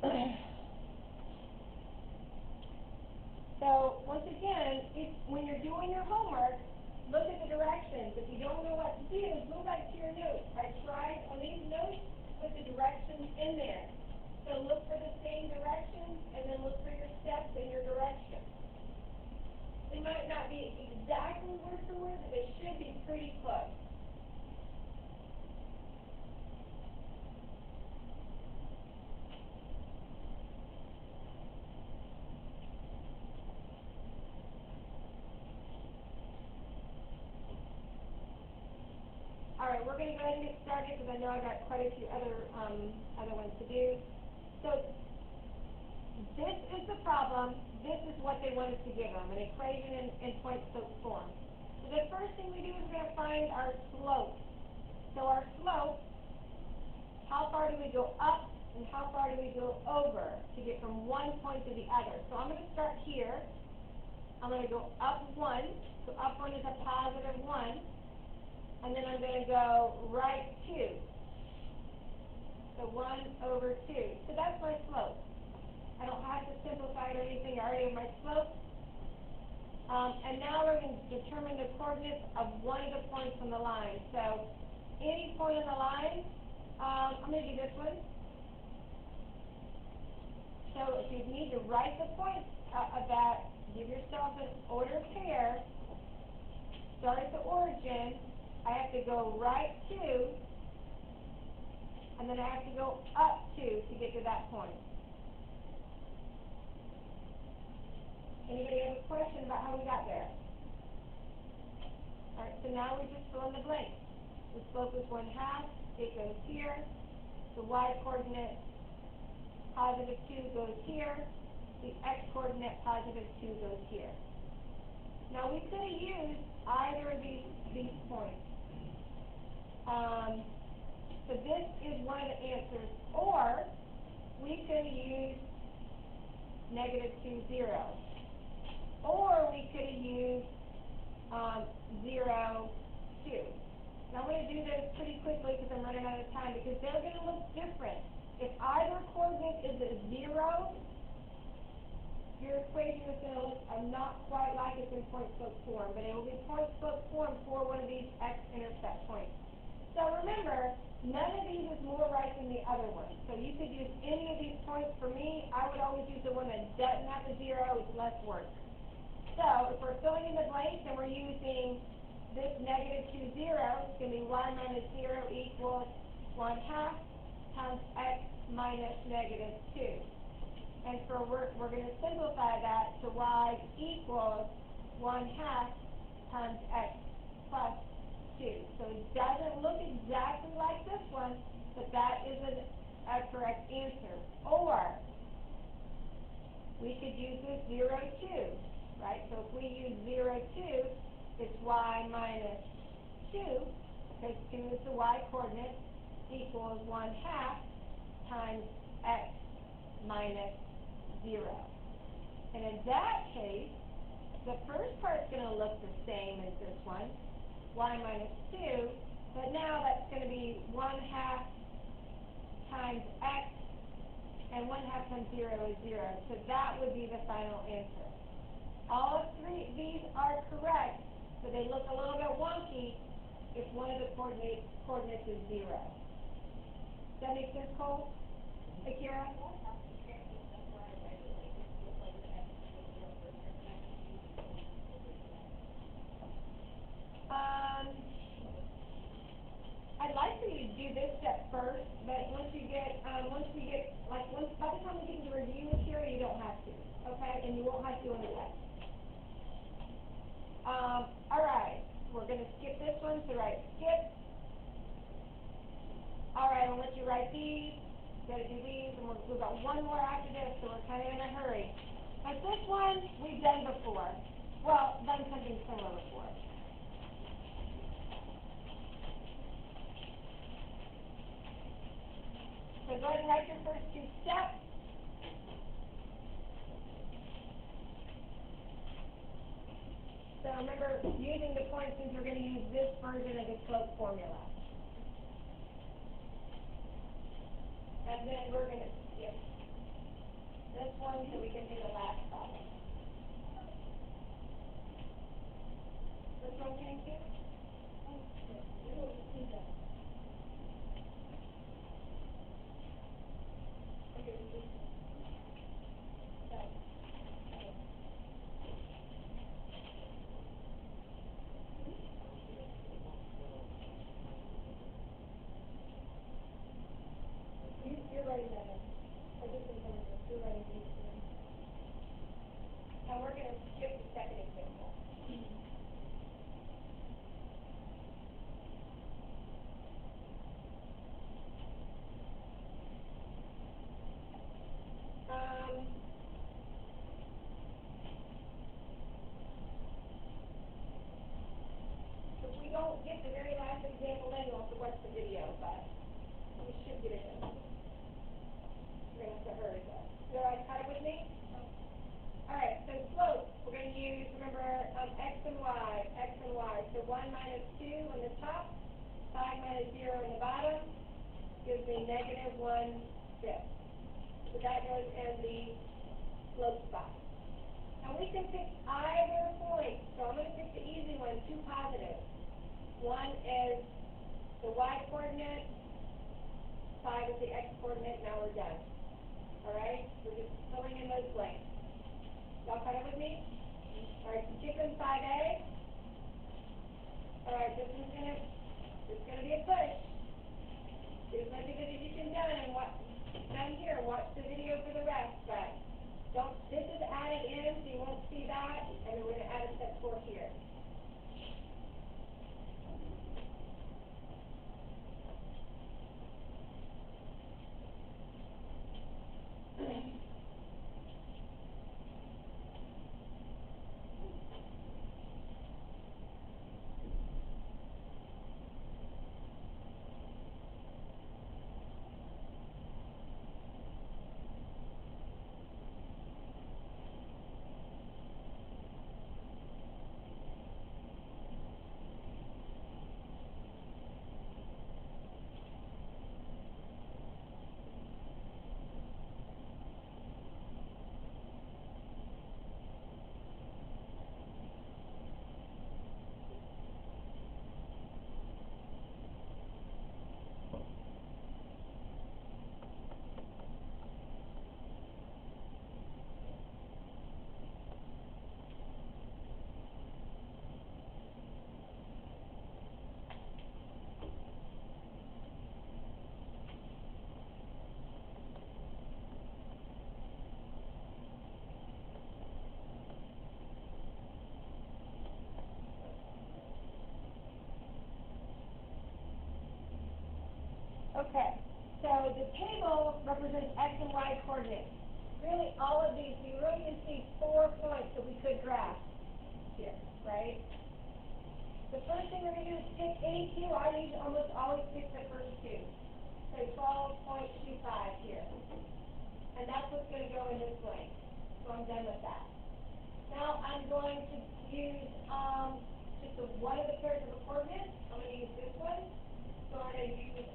So, once again, when you're doing your homework, look at the directions. If you don't know what to do, go back to your notes. I tried on these notes, put the directions in there. So look for the same directions, and then look for your steps in your directions. They might not be exactly word for word, but they should be pretty close. All right, we're going to go ahead and get started because I know I got quite a few other ones to do. So this is the problem. This is what they want us to give them, an equation in point-slope form. So the first thing we do is we're going to find our slope. So our slope, how far do we go up and how far do we go over to get from one point to the other? So I'm going to start here. I'm going to go up 1. So up 1 is a positive 1. And then I'm going to go right 2. So 1 over 2. So that's my slope. I don't have to simplify it or anything. I already have my slope. And now we're going to determine the coordinates of one of the points on the line. So any point on the line, I'm going to do this one. So if you need to write the points of that, give yourself an ordered pair. Start at the origin. I have to go right 2, and then I have to go up 2 to get to that point. Anybody have a question about how we got there? All right, so now we just fill in the blanks. The slope is 1/2. It goes here. The y-coordinate, positive 2, goes here. The x-coordinate, positive 2, goes here. Now, we could have used either of these points. So this is one of the answers. Or we could use -2, 0. Or we could have used 0, 2. Now I'm going to do this pretty quickly because I'm running out of time because they're going to look different. If either coordinate is a 0, your equation is going to look not quite like it's in point-slope form, but it will be point-slope form for one of these x-intercept points. So remember, none of these is more right than the other one. So you could use any of these points. For me, I would always use the one that doesn't have the 0. It's less work. So if we're filling in the blanks and we're using this -2, 0, it's going to be y minus 0 equals 1/2 times x minus -2. And for work, we're going to simplify that to y equals 1/2 times x plus 2. So it doesn't look exactly like this one, but that is a correct answer. Or we could use this 0, 2, right? So if we use 0, 2, it's y minus 2, because 2 is the y-coordinate, equals 1/2 times x minus 0. And in that case, the first part's going to look the same as this one, y minus 2, but now that's going to be 1/2 times x, and 1/2 times 0 is 0. So that would be the final answer. All three of these are correct, but they look a little bit wonky if one of the coordinates is 0. Does that make sense, Cole? Akira? I'd like for you to do this step first, but once we get, by the time we get to the review material, you don't have to, okay? And you won't have to on the test. All right, we're going to skip this one, so write skip. All right, I'll let you write these. You've got to do these, and we've got one more after this, so we're kind of in a hurry. But this one we've done before. Well, done something similar before. So go ahead and write your first 2 steps. So remember, using the points means we're going to use this version of the slope formula. And then we're going to skip. this one so we can do the last problem. Which one can you do? You're writing that in. I just didn't know this. You're writing these in. And we're going to skip the second example. If we don't get the very last example in, you'll have to watch the video, but we should get it in. We're going to have to hurry though. You all right, caught it with me? All right, so slope, we're going to use, remember, x and y, x and y. So 1 minus 2 on the top, 5 minus 0 on the bottom, gives me negative 1/5. So that goes in the slope spot. And we can pick either point. So I'm going to pick the easy one, 2 positives. One is the y coordinate, 5 is the x coordinate, now we're done. All right? We're just filling in those blanks. Y'all caught up with me? All right, so chicken 5A. All right, this is gonna be a push. Do as much of it as you can done and watch down here. Watch the video for the rest, but don't. This is added in, so you won't see that, and then we're gonna add a step 4 here. Okay, so the table represents x and y coordinates. Really, all of these, we really just need 4 points that we could graph here, right? The first thing we're going to do is pick any two. I usually almost always pick the first two. Say 12.25 here. And that's what's going to go in this blank. So I'm done with that. Now I'm going to use just one of the pairs of the coordinates. I'm going to use this one. So I'm going to use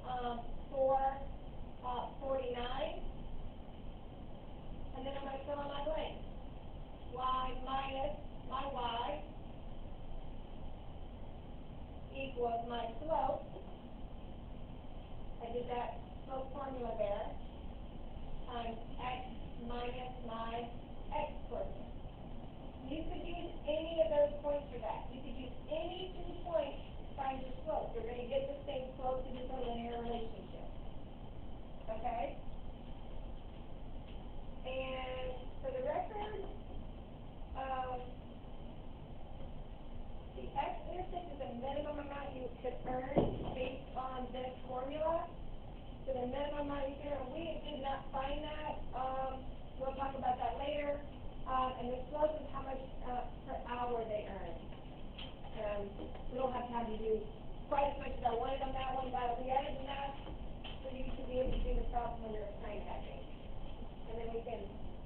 449. And then I'm going to fill in my blank. Y minus my y equals my slope. I did that slope formula there. Times x minus my x coordinate. You could use any of those points for that. You could use any 2 points to find your slope. You're going to get the same slope to just a linear relationship. Okay? And for the record, the x-intercept is the minimum amount you could earn based on this formula. So the minimum amount you can earn, we did not find that. We'll talk about that later. And the slope is how much per hour they earn. We don't have time to do quite as much as I wanted on that one, but we added enough for you to be able to do the problem when you're time hacking. And then we can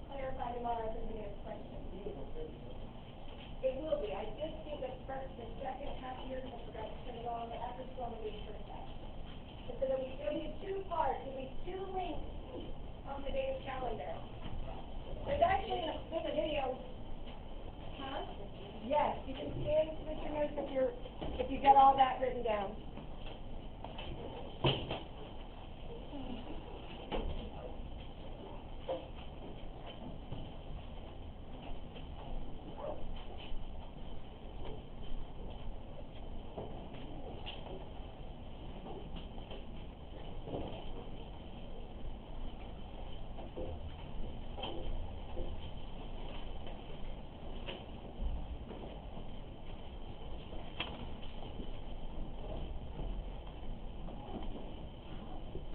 clarify tomorrow if anybody has questions. It will be. I just did the second half year, I forgot to put it on, but after school I'm going to do the first half. So it'll be 2 parts. It'll be 2 links on the day's calendar. Yes, you can stand with your notes if you got all that written down.